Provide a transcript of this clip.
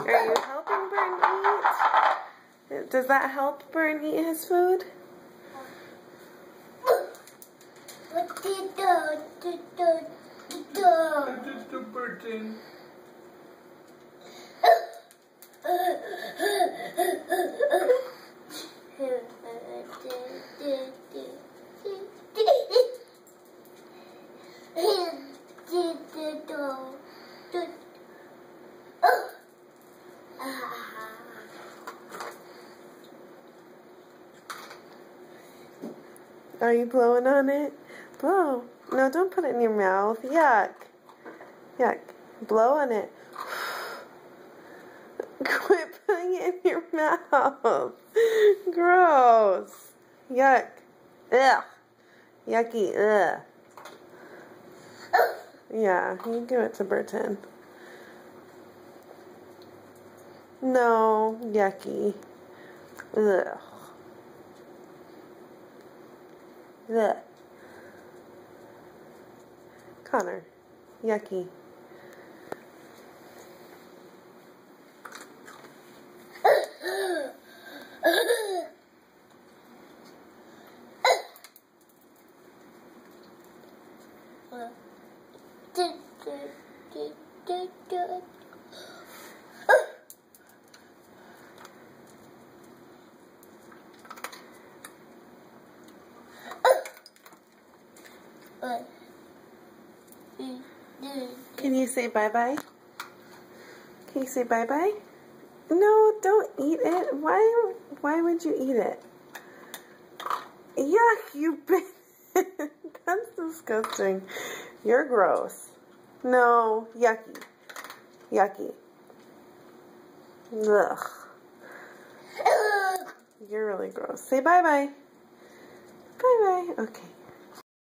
Are you helping Burn eat? Does that help Burn eat his food? Are you blowing on it? Blow. No, don't put it in your mouth. Yuck. Yuck. Blow on it. Quit putting it in your mouth. Gross. Yuck. Ugh. Yucky. Ugh. Yeah, you give it to Burton. No. Yucky. Ugh. Ugh. Connor. Yucky. Can you say bye-bye? Can you say bye-bye? No, don't eat it. Why would you eat it? Yuck, you bit. That's disgusting. You're gross. No, yucky. Yucky. Ugh. You're really gross. Say bye-bye. Bye-bye. Okay.